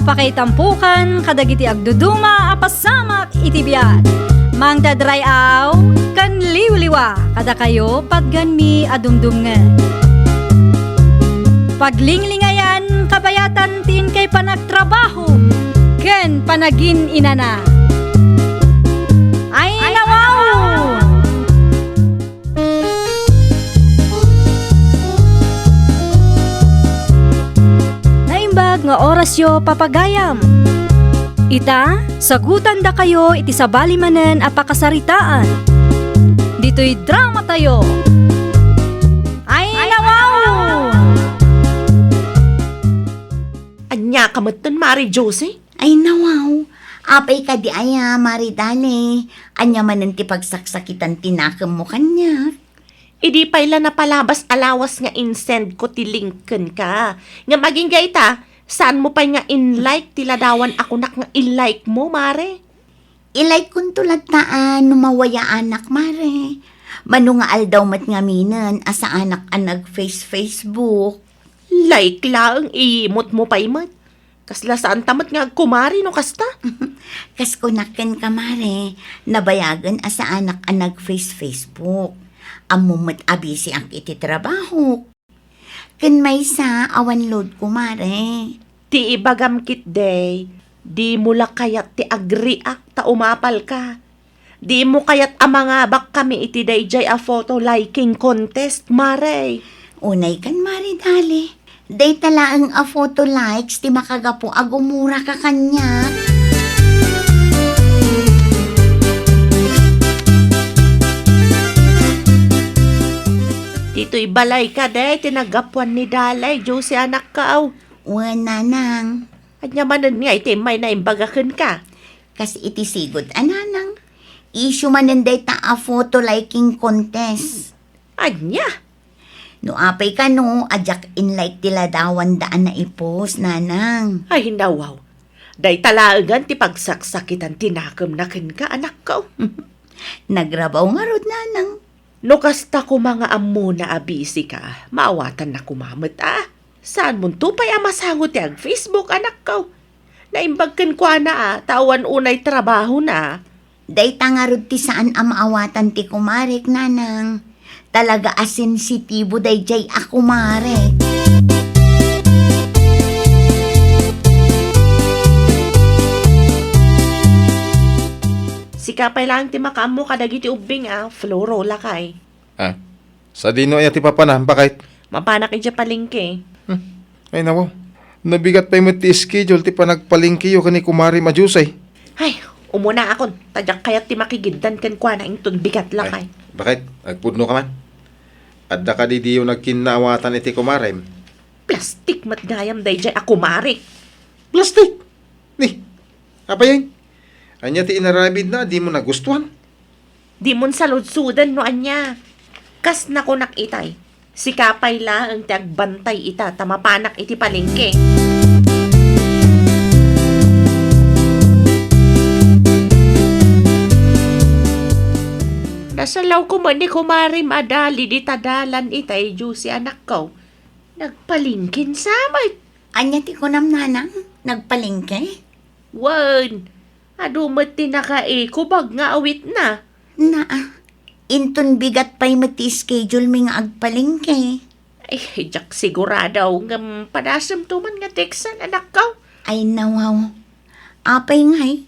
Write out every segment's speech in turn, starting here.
Apakaitampukan, kadagiti agduduma, apasamak itibiyat. Mang dadrayaw, kan liwliwa, kada kayo patgan mi adumdumngan. Paglinglingayan, kabayatan tin kay panagtrabaho, ken panagin inana. Ay nawaw! Naimbag nga oras yo papagayam. Ita, sagutan da kayo iti sabali manen apakasaritaan. Dito'y drama tayo. Ay nawaw! Anya kamutan, Mari Josie? Ay nawaw, apay ka di aya, maridale. Anya manan ti pagsaksakitan tinakam mo kanya. Idi pa ila napalabas alawas nga insend ko ti Lincoln ka. Nga maging gaita, saan mo pa nga in-like tiladawan ako nak nga i-like mo, Mare? Ilike kun tulad taan, numawaya anak, mare. Mano nga aldaw mat nga minan, asa anak anag Facebook. Like lang, iimot mo pa imat. Kasla saan tamat nga kumari no kasta? Kas kunaken ka, mare, nabayagan asa anak anag Facebook. Amumot abisi ang iti trabaho. Ken may sa awan load ko, mare. Ti ibagam kit day, di mo la kayat ti agriak ta umapal ka. Di mo kayat amangabak kami iti dayjay a photo liking contest, Mare. Unay kan, mare, dali. Day talaang a photo likes, ti makagapo agumura ka kanya. Dito'y balay ka day, tinagapuan ni Dalay, Josie anak ka aw. Wala nang. At nyamanan nga iti may naimbagakan ka. Kasi iti sigod, ananang. Issue maninday ta a photo liking contest. Anya? No apay ka no, ajak in like tila dawan daan na ipos, nanang. Ay nawaw. Day talaagan ti pagsaksakitan tinakam na ken ka anak ka. Nagrabaw nga rod, nanang. No kasta ko mga ammo na abisi ka, maawatan na kumamit Saan mo tupay amasangot ti ag Facebook anak ka? Naimbagkan kwa na tawan unay trabaho na. Day tangarod ti saan amaawatan ti kumarek, nanang. Talaga asensitibo day jay ako, marek. Sikapay lang ti makaammo kadagiti ubing florola kay. Sa dino ay ti papana, bakit? Mapanak iti palengke. Ay nawaw, nabigat pa yung ti schedule ti panagpalingki yo kani kumari majusay. Ay, umuna akon. Tadyak kayat ti makigiddan ken kwa na ington bigat lakay. Bakit? Nagpudno ka man? Adda ka di yung nagkinaawatan iti kumari. Plastik matgayam dayjay ako mari. Plastic! Ni, apa yan? Anya ti inarabid na, di mo nagustuhan. Di mon saludsudan no anya. Kas na ko nakitay. Sikapay la ang tiagbantay ita tamapanak iti palengke. Nasalaw ko man ni kumari madali di tadalan itay juicy anak ko. Nagpalingkin samay. Anya ti kunam, nanang, nagpalingke? Wan, adumat ti nakaikubag nga awit na. Inton bigat pa'y mati schedule mi nga agpalingke. Ay, jak siguradaw nga padasam tuman nga teksan anak ko. Ay nawaw, apay ngay.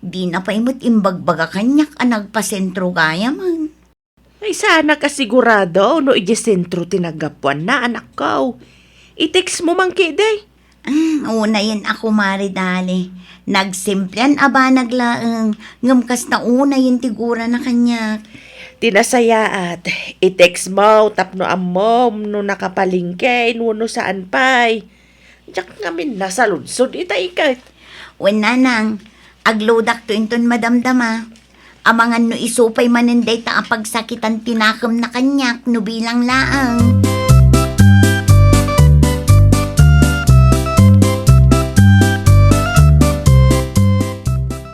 Di na pa'y mo't imbagbaga kanyak nagpasentro gaya man. Ay, sana ka sigurado no ijisentro tinagapuan na anak ko. I-text mo man kiday. Una yan ako, maridali. Nagsimplian aba naglaang. Ngamkas na una yung tigura na kanyak. Tinasaya at i-text mo tapno amom no nakapalingke no saan pa'y. Jak ngamin nasa lunsod itay kat. Wala nang, aglodak to inton madamdama. Amangan no isupay maninday ta pagsakitan tinakam na kanyak no bilang laang.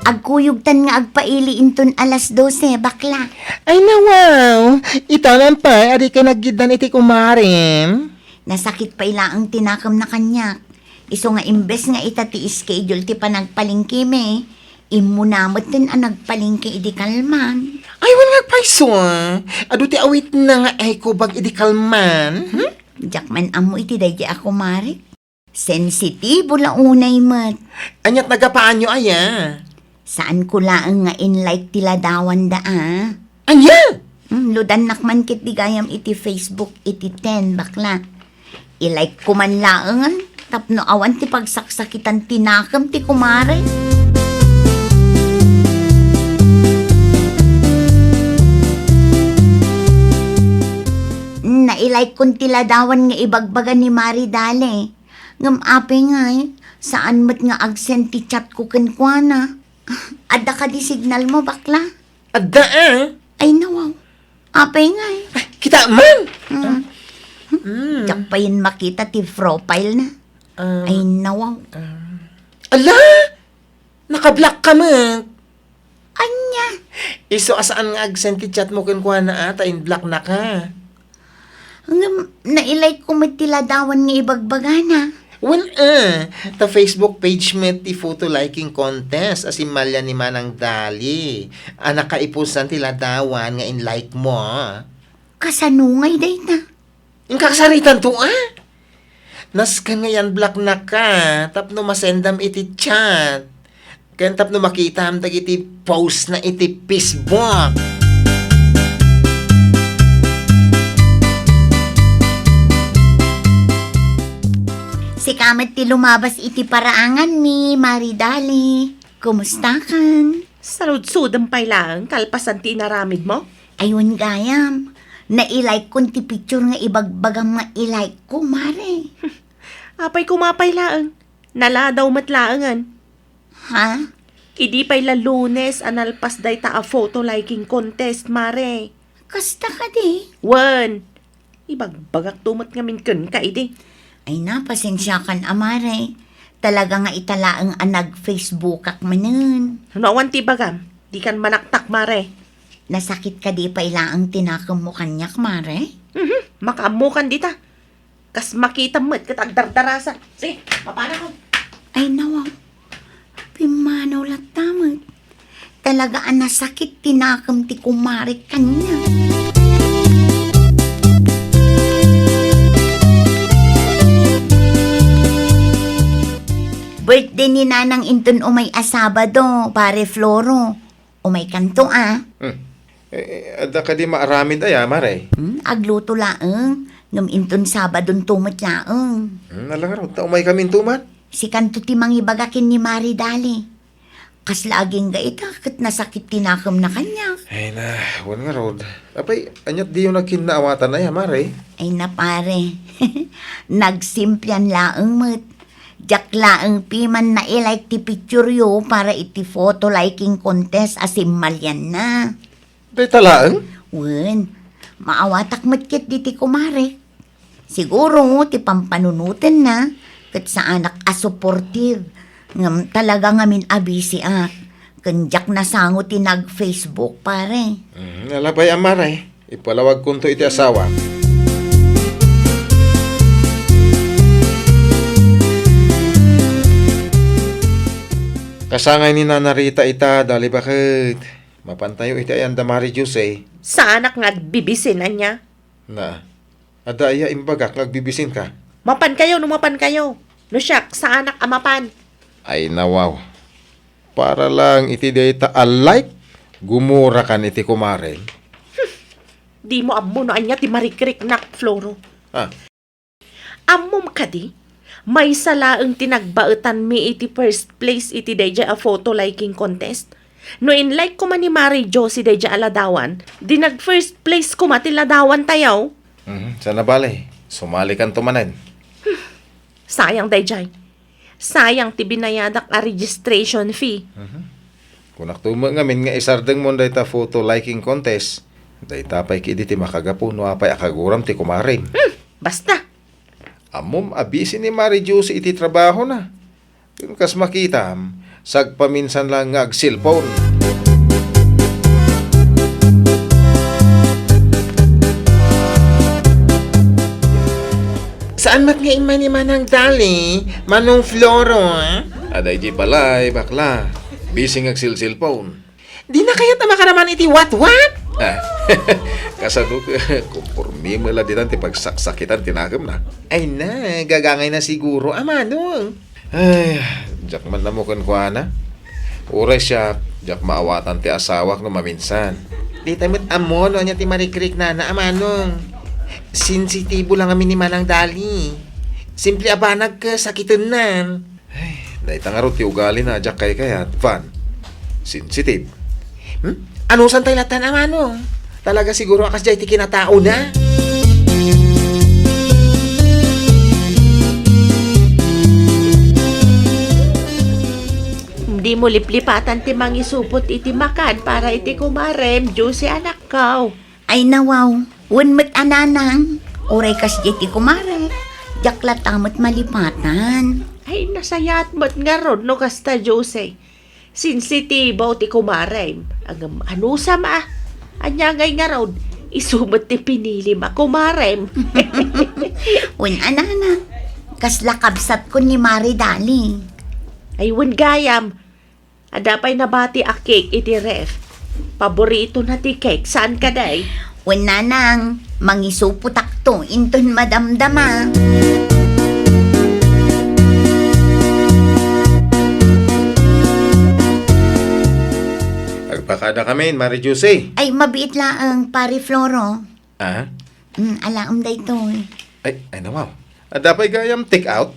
Agkuyugtan nga agpaili inton alas 12, bakla. Ay nawaw, ito lang pa, adi ka naggidan iti kumarim. Nasakit pa ila ang tinakam na kanyak. Iso nga imbes nga itati schedule ti panagpalingki me, imunamot din ang nagpalingki idi kalman. Ay, wala paiso. Ado ti awit na nga ay ko bag idi kalman. Jakman amo iti dahi ako marik. Sensitibo la unay mat. Anyat nagapaan nyo aya. Saan ko laang nga in-like tila dawan da Anya? Ludan nakman kit di gayam iti Facebook iti 10 bakla. I-like ko man laang tapno awan ti pagsaksakitan tinakam ti kumare. Na-i-like kon tila dawan nga ibagbagan ni Mari Dale. Ngam ape nga saan mat nga agsend ti chat ko kenkwana. Adda ka di signal mo bakla. Adda Ay nawaw. Ape nga Kita man. Diyak pa yun makita ti profile na. Ay nawaw. Ala! Nakablock ka man. Anya? Iso asaan nga agsend ti chat mo kuha na ata in block na ka. Hanggang nailike ko matila dawan nga ibagbagana. Well, ta Facebook page met ti photo liking contest asimalya ni Manang Dali. Nakaipusan tila dawan nga in like mo. Kasanungay day na. Yung kakasaritan to Naskan nga yan block na ka. Tapno masendam iti chat. Kaya tapno makita am iti post na iti Facebook. Si kamat ti lumabas iti paraangan mi, Maridali. Kumusta kan? Sarud-sudang pailang, kalpasan ti naramid mo? Ayun gayam. Na-ilike ko ti picture nga ibagbagam nga ilike ko, Mare. Apay kumapay laang. Naladaw matlaangan. Ha? Idi pay la Lunes analpas day ta a photo liking contest, mare. Kasta ka di? Wan. Ibagbagak tumat ngamin ken ka idi. Ay na, pasensya kan, Amare. Talaga nga italaang nag-Facebook manen. Nawan ti bagam. Di kan manaktak, mare. Nasakit ka di pa ilaang tinakam mo kanyak, Mare? Makaamukan dita. Kas makita mo't katagdardarasa. Sige, papana ko. Ay nawaw. Pimanaw latamat. Talaga ang nasakit tinakam ti kumare kanya. Birthday ni Nanang Inton umay asabado, pare Floro. Umay kanto Ada ka di maaramid aya, Mare. Agluto laeng. Ngam Inton sabadon tumat laeng. Nalangaraw, umay kami tumat. Si kanto ti mangibagakin ni Mari Dali. Kas laging ga ita, kat nasakit tinakam na kanya. Ay na, wan nga rod. Apay, anyat di yung nagkinaawatan na ya, Mare. Ay na pare, nagsimplyan laeng mat. Jak laeng piman na ilike ti picture yo para iti photo liking contest asimmalyan na. Day talaang? Wen, maawatak matkit di ti kumare. Siguro ti pampanunutan na, kat sa anak supportive. Ngam talaga ngamin abisi Kanjak na sango ti nag-Facebook pare. Alabay ang Mare. Ipalawag kunto iti asawa. Kasangay ni Nanarita ita, dali bakit? Mapantayo iti ayan da Mari Jose. Sa anak nga bibisin niya. Na, ada iya imbagak nagbibisin ka. Mapan kayo, numapan kayo. No siyak, sa anak amapan. Ay nawaw. Para lang iti data alike, gumura kan iti kumaren. Di mo ammo no anya ti marikrik nak, Floro. Ammom ka di? May salaang tinagbaetan mi iti first place iti deja a photo liking contest. No in like ko man ni Mary Jo si deja aladawan, di nag first place ko mati ladawan tayaw. Sana bale, sumali kan tumanen. Sayang dayjay. Sayang ti binayadak a registration fee. Kunak tuma ngamin nga isardeng mo data photo liking contest. Day tapay ki ti makagapo no apay akaguram ti kumaring. Basta. Amom abisi ni Mari Jose iti trabaho na. Yung kas makita, sagpaminsan lang nga ag-cellphone. Saan mat nga iman ni Manang Dali? Manong Floro, ah? Aday di balay, bakla. Busy nga cellphone. Di na kaya makaraman iti what? Ah, kasado ka, kumpormi mo lang din ang tipagsaksakitan tinagam na. Ay na, gagangay na siguro, Manong. Ay, jak man na mo kan na. Uray siya, jak maawatan ti asawak no maminsan. Di tamit amo, no, niya ti marikrik na Manong. Sensitibo lang kami ni Manang Dali. Simple abanag ka, sakitan na. Ay, dahil tangaro ti ugali na jak kay kayat, fan. Sensitive. Ano san tayo latan, Manong? Talaga siguro akas jay ti kinatao na. Hindi mo liplipatan ti mangisupot iti makan para iti kumarem, Diyos anak ko. Ay nawaw, unmat ananang. Oray kas jeti kumare. Jaklat amat malipatan. Ay, nasayat mo't nga ron, no kasta Jose. Sensitibo ti kumarem. Ang ano sama? Anyangay nga ron, isumot ti pinili ma kumarem. Un anana. Kas lakabsat ko ni Mari Dali. Ay, wan gayam. Adapay nabati a cake iti ref. Paborito na ti cake. Saan ka day? Un nanang, mangisuputak to, inton madamdama. Agpakada kami, Mari Jose. Ay, mabiit laang, pari Floro. Ah? Alaam da ito. Ay nawaw. Adapay gayam take out.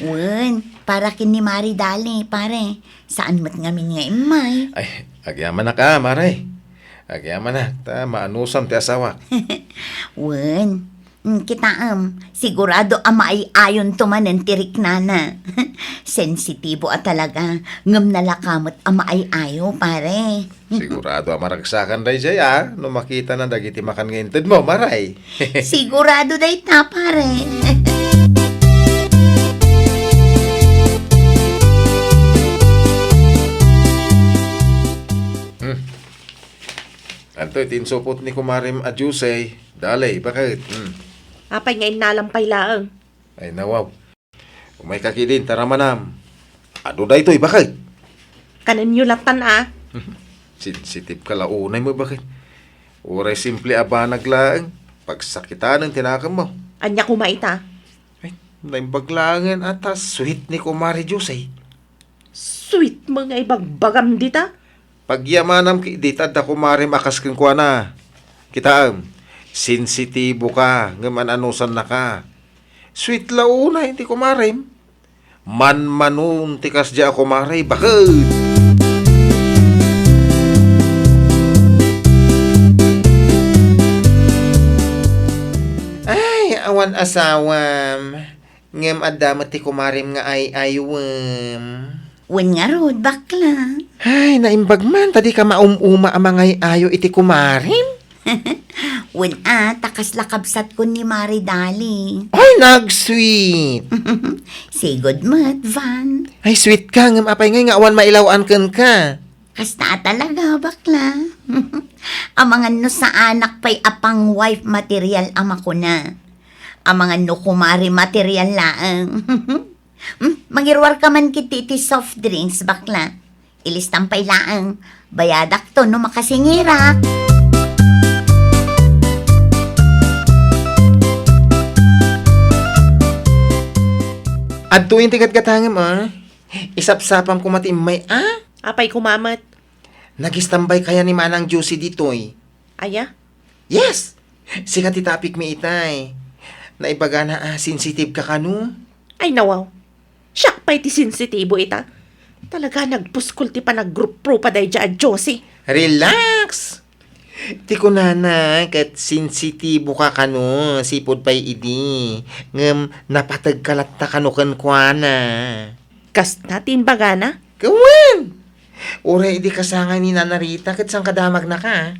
Wen, para kin ni Mari Dali, pare. Saan mat ngamin nga imay? Ay, agyaman na ka, Maray. Agyaman na, ta maanusam ti asawa. Wen, sigurado ama ay ayon tumanan tirik nana. Sensitibo at talaga, ngam nalakamot ama ay ayo, pare. Sigurado maragsakan day jay no makita na dagiti makan ngayon mo, Maray. Sigurado day ta, pare. Anto, tinsupot ni Kumarim Adjusay. Dalay, bakit? Apay nga inalampay laang. Ay nawaw. Kung may kakilin, tara manam. Ado da ito'y, bakit? Kanan nyo latan Sensitive ka launay mo, bakit? Uray simple aba naglaang. Pagsakitan ng tinakam mo. Anya kumaita. Ay, naimbaglangan atas sweet ni Kumari Josay. Sweet mga ibagbagam dita. Pagyamanam ki dita da Kumari makas kang kuha na. Kitaam, sensitibo ka, ngaman anusan na ka. Sweet launa, hindi Kumarim. Man-manun, tikas di ako Kumari, bakit? Ay, awan asawam. Ngem adamat ti Kumarim nga ay ayawam. Wen nga rod, bakla. Ay, naimbag man, tadi ka maumuma ang mga ayo iti Kumarim. Wen takas lakabsat ko ni Mari Dali. Ay, nag-sweet. Sigod mat, Van. Ay, sweet ka, ngem apay nga awan mailawan ken ka. Kasta talaga, bakla. Ang mga no sa anak pa'y apang wife material ama ko na. Ang mga no kumari material laang. Mangirwar ka man kititi soft drinks, bakla. Ilistampay laang. Bayadak to no makasingirak. At tuwing tigat katangam, isapsapam ko matimay, Apay kumamat. Nagistambay kaya ni Manang Juicy ditoy. Aya? Yes! Sikat itapik mi itay. Naibaga na sensitive ka kanu. Ay nawaw. Siyak pa'y ti sensitibo ita. Talaga nagpuskul ti pa nag-group pro pa day dyan, Josie. Relax! Ti ko na kat sensitibo ka kanu, sipod pa'y idi. Ngem, napatag kalat ta kanu kankwana. Kas natin baga na? Kawan! Ura idi kasanga ni Nanarita kat sang kadamag na ka.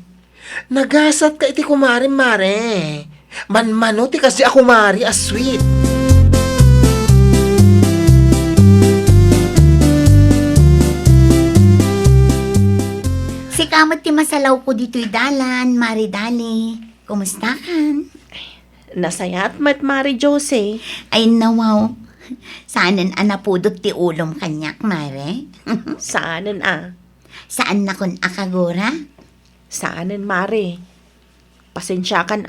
Nagasat ka iti kumari mare. Man-mano ti kasi ako mari as sweet. Si kamot ti masalaw ko dito'y dalan, Mari Dali. Kumusta kan? Nasayat mat Mari Jose. Ay nawaw. Saanan anapudot ti ulom kanyak, Mare? Saanan Saan na kun akagura? Saanan Mari? Pasensya kan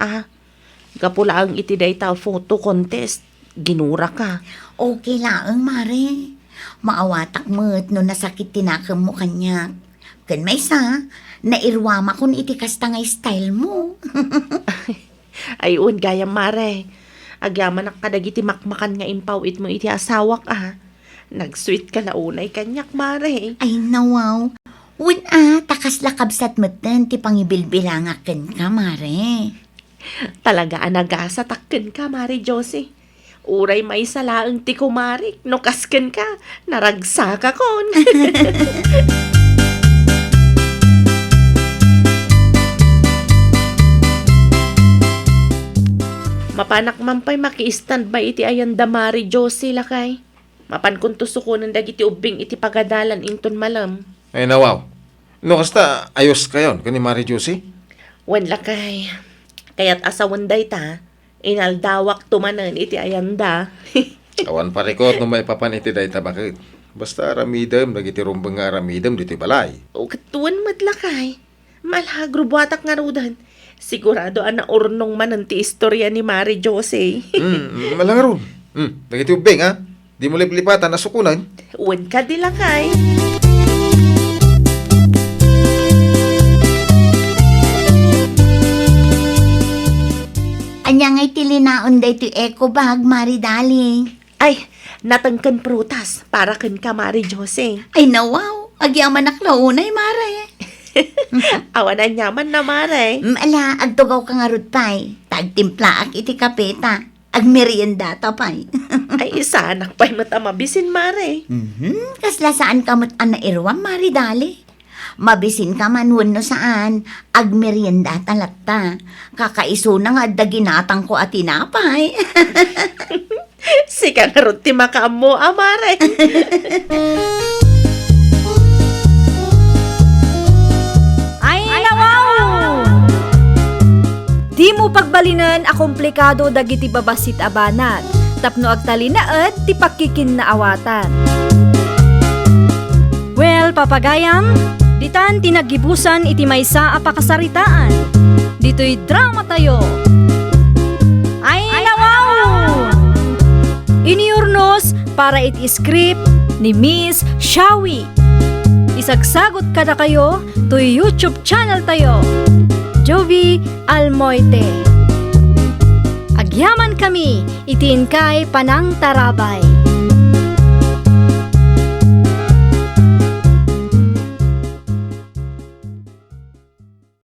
Gapula ang iti dayta photo contest. Ginura ka. Okay lang, Mare. Maawatak mo't no nasakit tinakam mo kanyak. Kan may sa, nairwama kun iti kastangay style mo. Ayun, gaya Mare. Agyaman ang kadagiti makmakan nga impawit mo iti asawak Nag-sweet ka launay kanyak, Mare. Ay nawaw. Win takas lakabsat mo't ti pangibilbilangakan ka, Mare. Talaga anagasa takken ka, Mari Jose. Uray may salaang ti kumarik, no kasken ka, naragsa ka kon. Mapanak man pa'y maki-standby iti ayanda Mari Jose lakay. Mapan kung tusukunan dagiti ubing iti pagadalan inton malam. Ay nawaw. No kasta ayos kayon kani Mari Josie? Wen lakay. Kaya't asawanday ta, inaldawak tumanan iti ayanda. Awan parikot no may papan iti dayta bakit? Basta aramidem dagiti rumbeng nga aramidem diti balay. O katuan madlakay. Malhagrubuatak nga rudan. Sigurado ana urnong man ti istorya ni Mari Jose. Malangaron. Dagiti ubing Di mo liplipatan nasukunan. Wen ka di lakay. Anya ngay tilinaon day ti eco bag, Mari Daling. Ay, natangkan prutas para ken ka Mari Jose. Ay nawaw. Agyaman naklaunay, Mare. Awanan nyaman na Mare. Ala, agtugaw ka nga rutpay. Tagtimpla ak iti kapeta. Ag merienda tapay. Ay isa anak pa'y matamabisin Mare. Kasla saan kamot ang nairwam, Mari Dali? Mabisin ka man no saan. Ag merienda talatta. Kakaiso na nga daginatang ko at tinapay. Sika nga ron ti makaamo Mare. Di mo pagbalinan a komplikado dagiti babasit abanat, tapno agtalinaet ti pakikin na awatan. Well, papagayam, ditan tinagibusan iti maysa a pakasaritaan. Dito'y drama tayo. Ay nawaw! Iniurnos para iti script ni Miss Shawi. Isagsagot kada kayo to YouTube channel tayo. Jovi Almoite. Agyaman kami, itin kay Panang Tarabay.